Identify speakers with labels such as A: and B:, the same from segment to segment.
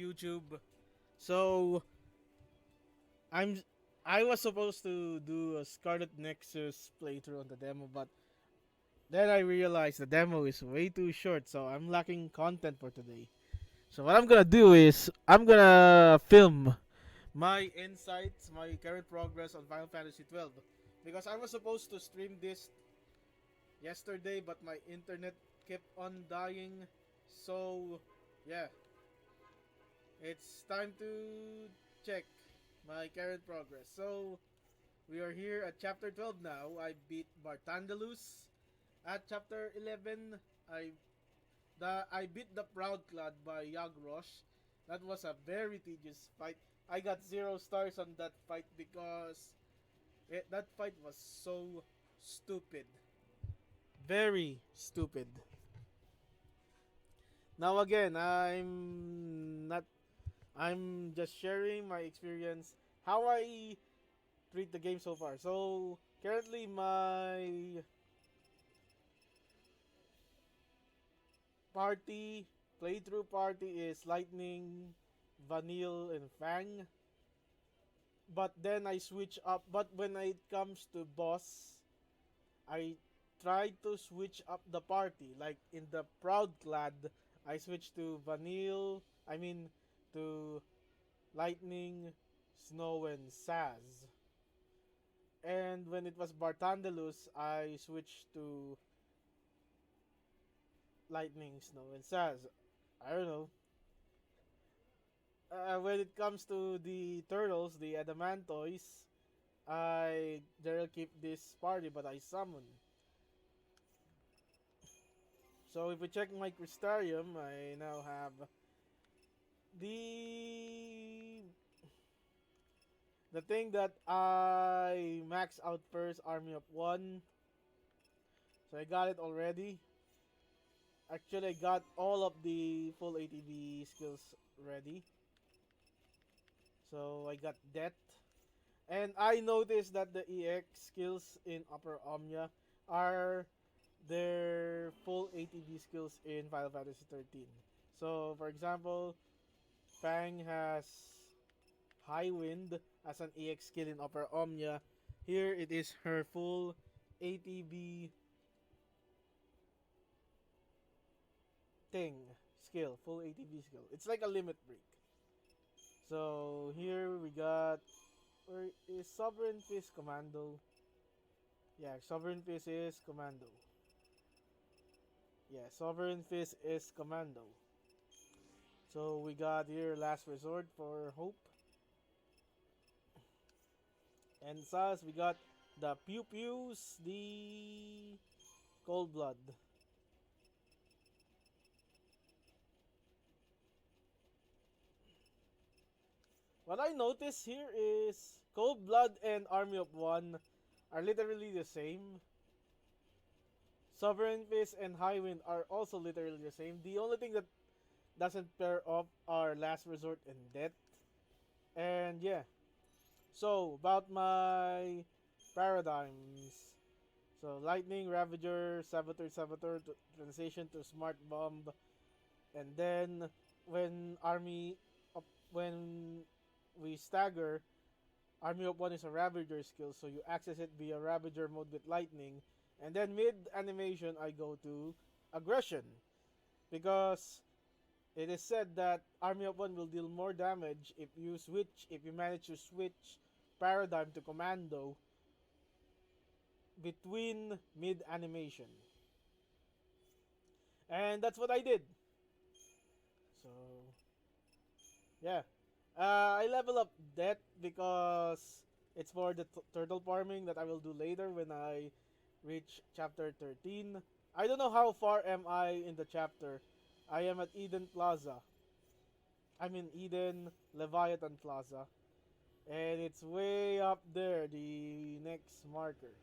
A: YouTube. So I'm I was supposed to do a Scarlet Nexus playthrough on the demo, but then I realized the demo is way too short, so I'm lacking content for today. So what I'm gonna do is I'm gonna film my insights, my current progress on Final Fantasy XII, because I was supposed to stream this yesterday, but my internet kept on dying. So yeah, it's time to check my current progress. So we are here at chapter 12 now. I beat Bartandalus. At chapter 11, I beat the Proud Clad by Yagrosh. That was a very tedious fight. I got 0 stars on that fight because that fight was so stupid. Very stupid. Now again, I'm just sharing my experience how I treat the game so far. So currently my party playthrough party is Lightning, Vanille, and Fang. But then I switch up. But when it comes to boss, I try to switch up the party. Like in the Proud Clad, I switch to Vanille. I mean to Lightning, Snow, and Saz. And when it was Bartandalus, I switched to Lightning, Snow, and Saz. I don't know. When it comes to the turtles, the Adamantoys, I generally keep this party, but I summon. So if we check my Crystarium, I now have the the thing that I max out first, Army of One. So I got it already. Actually, I got all of the full ATB skills ready. So I got that. And I noticed that the EX skills in Upper Omnia are their full ATB skills in Final Fantasy XIII. So, for example, Fang has High Wind as an EX skill in Upper Omnia. Here it is her full ATB thing skill, full ATB skill. It's like a limit break. So here we got, where is Sovereign Fist Commando? Yeah, Sovereign Fist is Commando. Yeah, Sovereign Fist is Commando. So we got here Last Resort for Hope. And Sas, we got the Pew Pews, the Cold Blood. What I notice here is Cold Blood and Army of One are literally the same. Sovereign Fist and High Wind are also literally the same. The only thing that doesn't pair up are Last Resort and Death. And yeah. So, about my paradigms. So, Lightning, Ravager, Saboteur, transition to Smart Bomb. And then, when Army, when we stagger, Army of One is a Ravager skill, so you access it via Ravager mode with Lightning. And then mid animation, I go to Aggression. Because it is said that Army of One will deal more damage if you manage to switch Paradigm to Commando between mid animation. And that's what I did. So, yeah. I level up that because it's for the turtle farming that I will do later when I reach chapter 13. I don't know how far am I in the chapter. I am at Eden Plaza. I mean Eden Leviathan Plaza. And it's way up there, the next marker.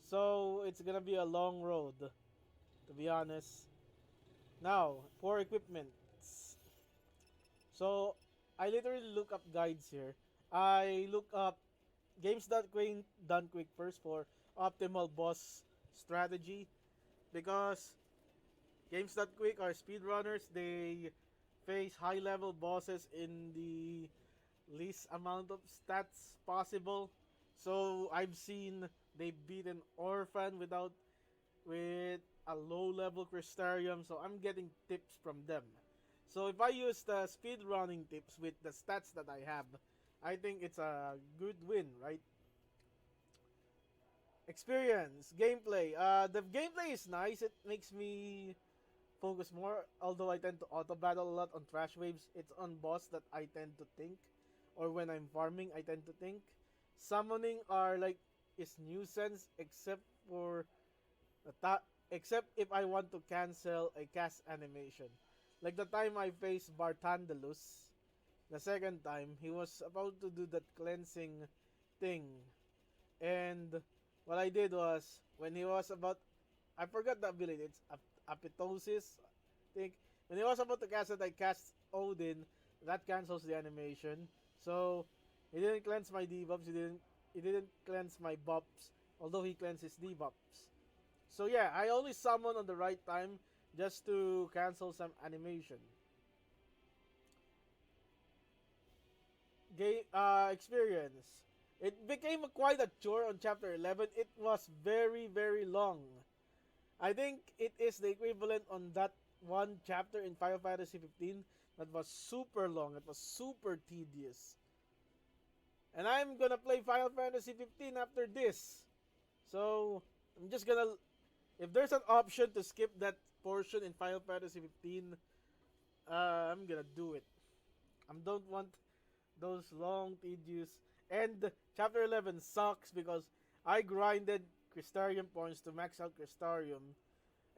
A: So it's gonna be a long road, to be honest. Now, for equipment. So I literally look up guides here. I look up games.quick done quick first for optimal boss strategy because games.quick are speedrunners. They face high level bosses in the least amount of stats possible. So I've seen they beat an orphan with a low level Crystarium, so I'm getting tips from them. So if I use the speedrunning tips with the stats that I have, I think it's a good win, right? Experience, gameplay. The gameplay is nice. It makes me focus more. Although I tend to auto battle a lot on trash waves, it's on boss that I tend to think, or when I'm farming, I tend to think. Summoning are like is nuisance except for except if I want to cancel a cast animation. Like the time I faced Bartandalus, the second time he was about to do that cleansing thing, and what I did was when he was about I forgot the ability. It's apoptosis. I think when he was about to cast it, I cast Odin. That cancels the animation. So he didn't cleanse my debuffs. He didn't cleanse my buffs. Although he cleansed his debuffs. So yeah, I only summon on the right time just to cancel some animation. Experience. It became quite a chore on chapter 11. It was very very long. I think it is the equivalent on that one chapter in Final Fantasy XV that was super long. It was super tedious. And I'm gonna play Final Fantasy XV after this. So I'm just gonna. If there's an option to skip that portion in Final Fantasy XV, I'm gonna do it. I don't want those long, tedious. And chapter 11 sucks because I grinded Crystarium points to max out Crystarium,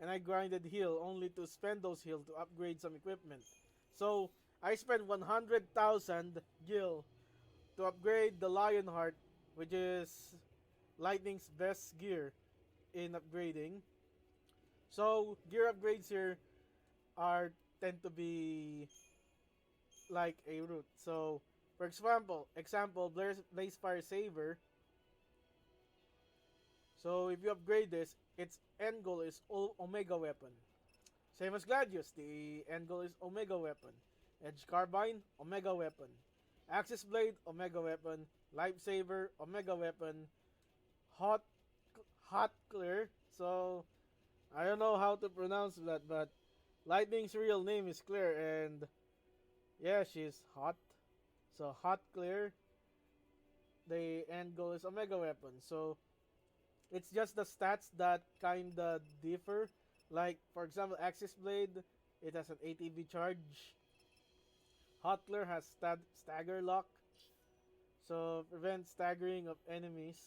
A: and I grinded heal only to spend those heal to upgrade some equipment. So I spent 100,000 gil to upgrade the Lionheart, which is Lightning's best gear in upgrading. So gear upgrades here are tend to be like a route. So for example, Blaze Fire Saver. So if you upgrade this, its end goal is Omega Weapon. Same as Gladius, the end goal is Omega Weapon. Edge Carbine, Omega Weapon. Axis Blade, Omega Weapon. Lifesaver, Omega Weapon. Hot, Hot Clear. So I don't know how to pronounce that, but Lightning's real name is Clear, and yeah, she's hot. So Hot Clear. The end goal is Omega Weapon. So it's just the stats that kinda differ. Like for example, Axis Blade, it has an ATB charge. Hotler has stagger lock, so prevent staggering of enemies.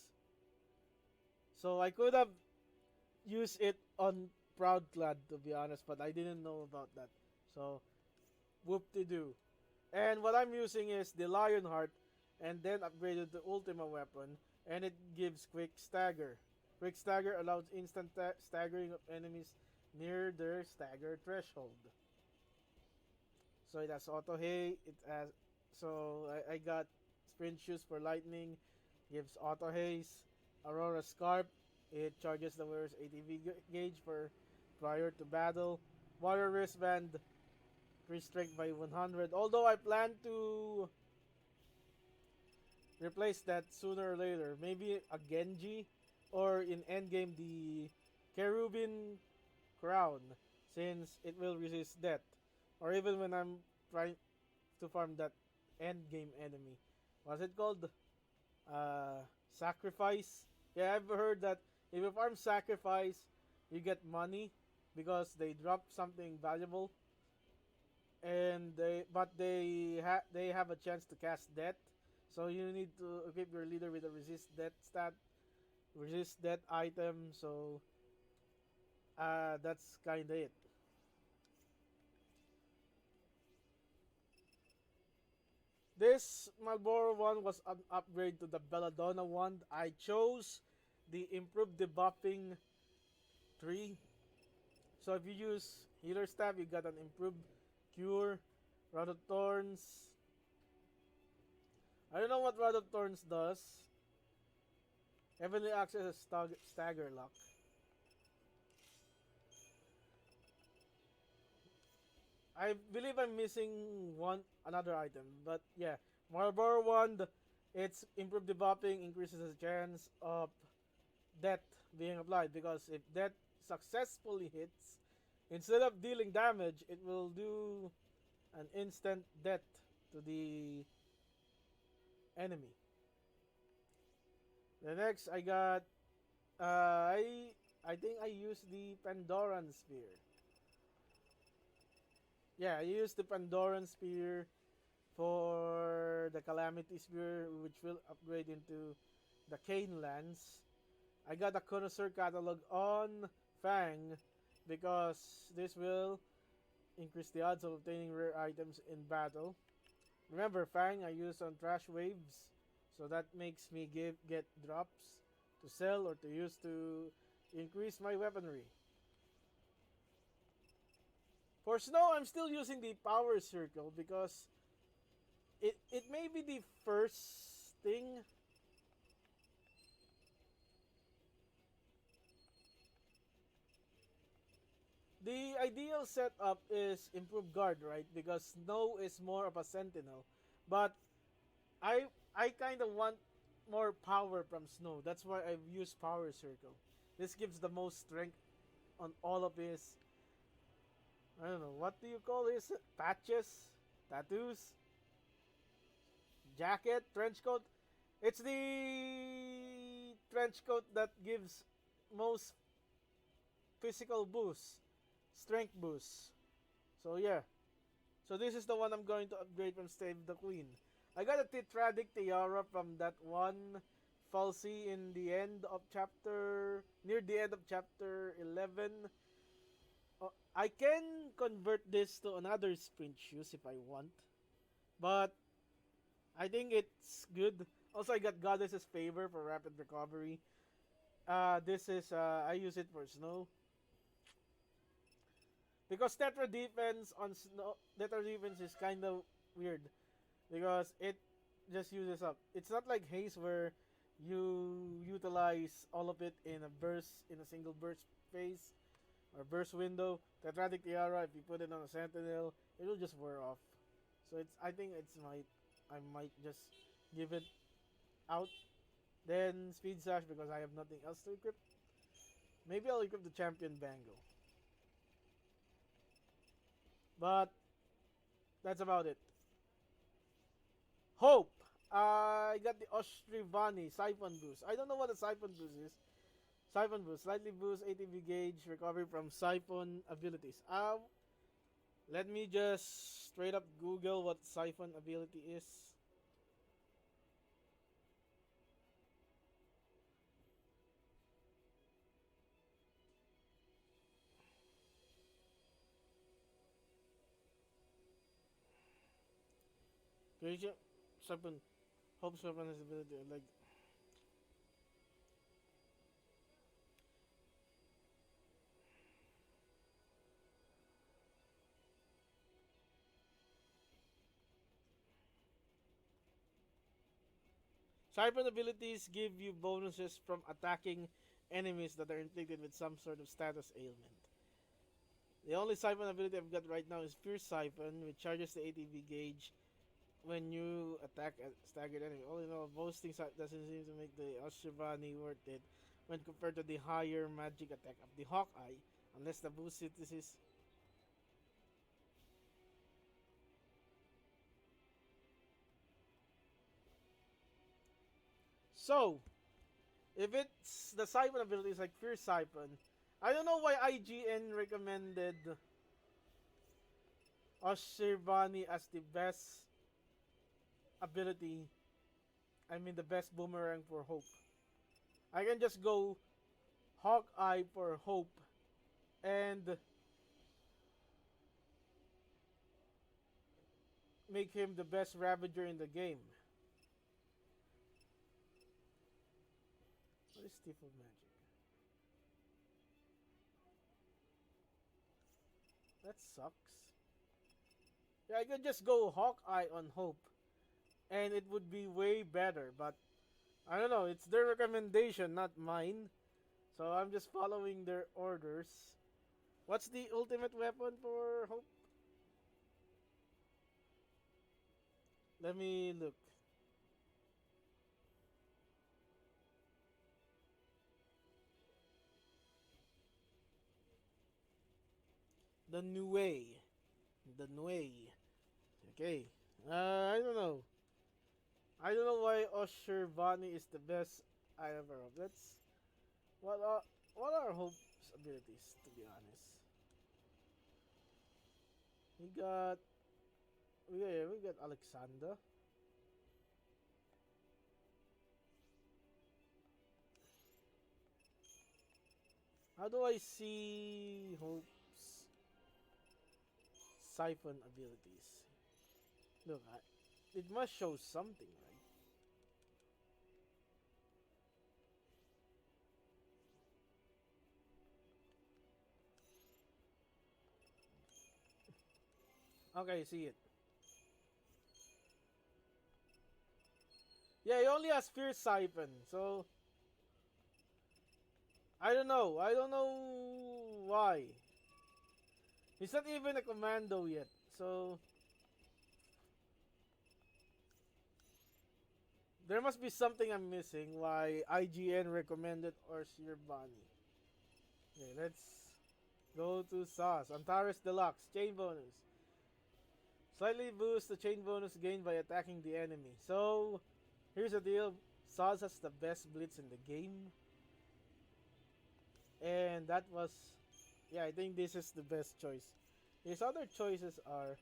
A: So I could have used it on Proudclad to be honest, but I didn't know about that. So whoop de doo. And what I'm using is the Lionheart, and then upgraded to Ultima weapon, and it gives quick stagger. Quick stagger allows instant staggering of enemies near their stagger threshold. So it has auto haste. It has I got sprint shoes for lightning, gives auto haste. Aurora Scarp, it charges the wearer's ATV gauge for prior to battle. Water wristband, increase strength by 100. Although I plan to replace that sooner or later, maybe a Genji, or in endgame the Cherubin Crown, since it will resist death. Or even when I'm trying to farm that endgame enemy. What's it called? Sacrifice. Yeah, I've heard that if you farm Sacrifice, you get money because they drop something valuable, and they have a chance to cast death. So you need to equip your leader with a resist death item. So that's kinda it. This Marlboro one was an upgrade to the Belladonna wand. I chose the improved debuffing 3. So if you use healer staff, you got an improved cure. Rod of Thorns. I don't know what Rod of Thorns does. Heavenly Access is stagger lock. I believe I'm missing another item, but yeah, Marlboro Wand. It's improved debuffing, increases the chance of death being applied because if death successfully hits, instead of dealing damage, it will do an instant death to the enemy. The next I got I think I used the Pandoran Spear. Yeah, I used the Pandoran Spear for the Calamity Spear, which will upgrade into the Cane Lance. I got a Connoisseur Catalog on Fang because this will increase the odds of obtaining rare items in battle. Remember, Fang I use on Trash Waves, so that makes me get drops to sell or to use to increase my weaponry. For Snow, I'm still using the Power Circle because it may be the first thing. The ideal setup is improved guard, right? Because Snow is more of a sentinel. But I kind of want more power from Snow. That's why I've used Power Circle. This gives the most strength on all of his, I don't know, what do you call his patches? Tattoos? Jacket? Trench coat? It's the trench coat that gives most physical boost, strength boost. So yeah. So this is the one I'm going to upgrade from Save the Queen. I got a Tetradic Tiara from that one Falsy in the end of chapter, near the end of chapter 11. I can convert this to another sprint shoes if I want, but I think it's good. Also, I got Goddess's Favor for rapid recovery. This is I use it for snow because Tetra defense is kind of weird because it just uses up. It's not like haste where you utilize all of it in a single burst phase or burst window. Tetratic Tiara, if you put it on a sentinel, it will just wear off. So I think I might just give it out. Then Speed Sash because I have nothing else to equip. Maybe I'll equip the Champion Bangle. But that's about it. Hope. I got the Ostrivani Siphon Boost. I don't know what a Siphon Boost is. Siphon Boost. Slightly boost ATB gauge. Recovery from Siphon abilities. Let me just straight up Google what Siphon ability is. Creation Siphon. Hope Siphon has ability. Like Siphon abilities give you bonuses from attacking enemies that are inflicted with some sort of status ailment. The only Siphon ability I've got right now is Pure Siphon, which charges the ATB gauge when you attack a staggered enemy. All in all, boasting doesn't seem to make the Oshivani worth it when compared to the higher magic attack of the Hawkeye, unless the boost is. So, if it's the Siphon ability is like Pure Siphon, I don't know why IGN recommended Oshirvani as the best ability. I mean, the best boomerang for Hope. I can just go Hawkeye for Hope and make him the best Ravager in the game. What is Thief of Magic? That sucks. Yeah, I could just go Hawkeye on Hope and it would be way better, but I don't know, it's their recommendation, not mine. So I'm just following their orders. What's the ultimate weapon for Hope? Let me look. The new way. The new way. Okay. I don't know. I don't know why Usher Vani is the best I ever of. What are what are Hope's abilities, to be honest? We got we got Alexander. How do I see Hope's siphon abilities? Look, it must show something, right? Okay, see it. Yeah, he only has Fierce Siphon, so I don't know. I don't know why. He's not even a commando yet, so there must be something I'm missing why IGN recommended Orsier Bunny. Okay, let's go to SAS. Antares Deluxe. Chain bonus. Slightly boost the chain bonus gained by attacking the enemy. So, here's the deal. SAS has the best blitz in the game. And that was... Yeah, I think this is the best choice. His other choices are...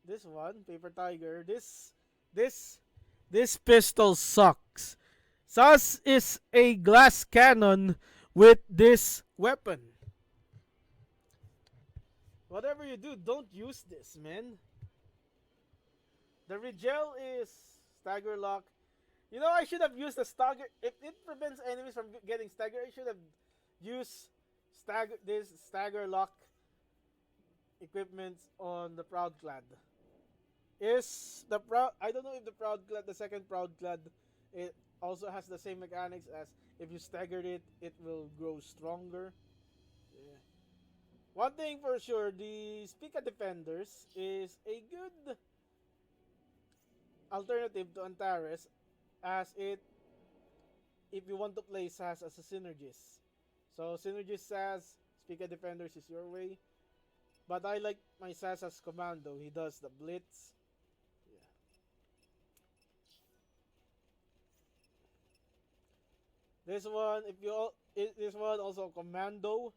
A: This one, Paper Tiger. This this pistol sucks. SAS is a glass cannon with this weapon. Whatever you do, don't use this, man. The Rigel is stagger lock. You know, I should have used the stagger. If it prevents enemies from getting stagger, I should have used stagger lock equipment on the Proud Clad. Is the Proud? I don't know if the Proud Clad, the second Proud Clad, it also has the same mechanics as if you staggered it, it will grow stronger. Yeah. One thing for sure, the Spica Defenders is a good alternative to Antares, as it if you want to play SAS as a synergist. So synergist SAS, Spica Defenders is your way. But I like my SAS as commando. He does the blitz. Yeah. This one, this one also commando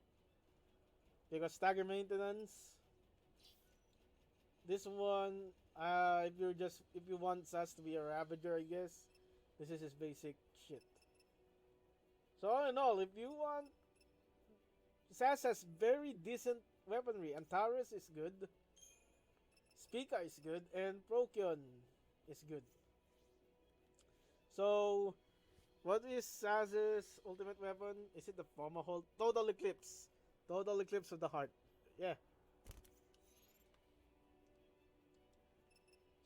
A: because stagger maintenance. This one, if you want SAS to be a Ravager, I guess this is his basic shit. So all in all, if you want, SAS has very decent weaponry. Antares is good, Spica is good, and Procyon is good. So, what is SAS's ultimate weapon? Is it the Tomahawk? Total Eclipse. Total Eclipse of the Heart. Yeah.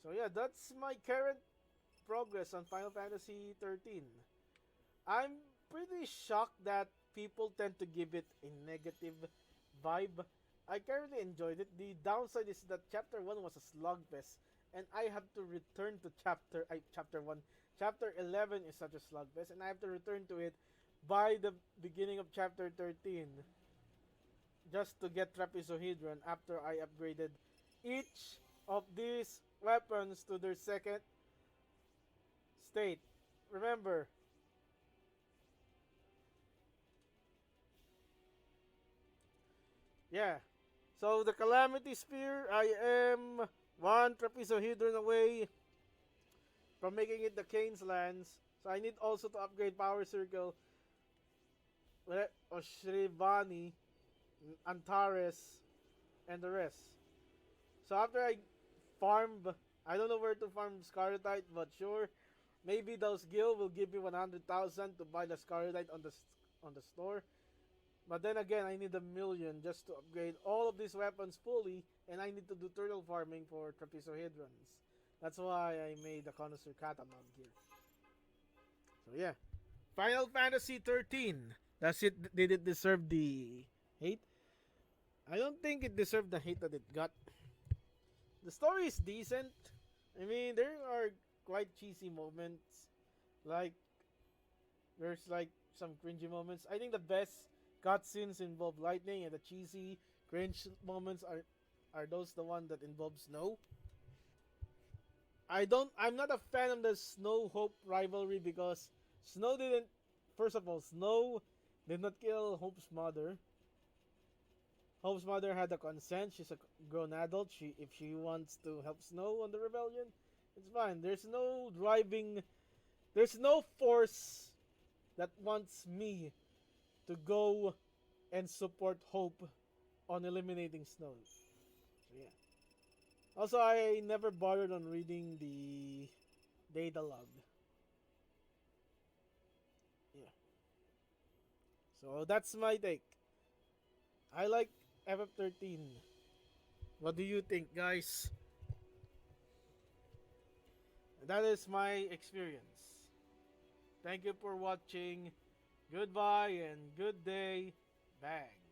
A: So yeah, that's my current progress on Final Fantasy XIII. I'm pretty shocked that people tend to give it a negative vibe. I currently enjoyed it. The downside is that Chapter 1 was a slugfest, and I have to return to Chapter 1. Chapter 11 is such a slugfest, and I have to return to it by the beginning of Chapter 13 just to get Trapezohedron after I upgraded each of these weapons to their second state. Remember, yeah. So the Calamity Spear, I am one Trapezohedron away from making it the Kane's Lance. So I need also to upgrade Power Circle, Oshrivani, Antares, and the rest. So after I farm, I don't know where to farm Scarletite, but sure, maybe those gil will give me 100,000 to buy the Scarletite on the store. But then again, I need 1,000,000 just to upgrade all of these weapons fully, and I need to do turtle farming for Trapezohedrons. That's why I made the Connoisseur catalog here. So yeah, Final Fantasy XIII. Does it? Did it deserve the hate? I don't think it deserved the hate that it got. The story is decent, I mean, there are quite cheesy moments. Like, there's like some cringy moments. I think the best cutscenes involve lightning, and the cheesy, cringe moments are those the one that involve snow. I'm not a fan of the Snow Hope rivalry because Snow didn't. First of all, Snow did not kill Hope's mother. Hope's mother had a consent. She's a grown adult. If she wants to help Snow on the rebellion, it's fine. There's no driving. There's no force that wants me to go and support Hope on eliminating Snow. So yeah. Also, I never bothered on reading the data log. Yeah. So that's my take. I like FF13. What do you think, guys? That is my experience. Thank you for watching. Goodbye and good day. Bang.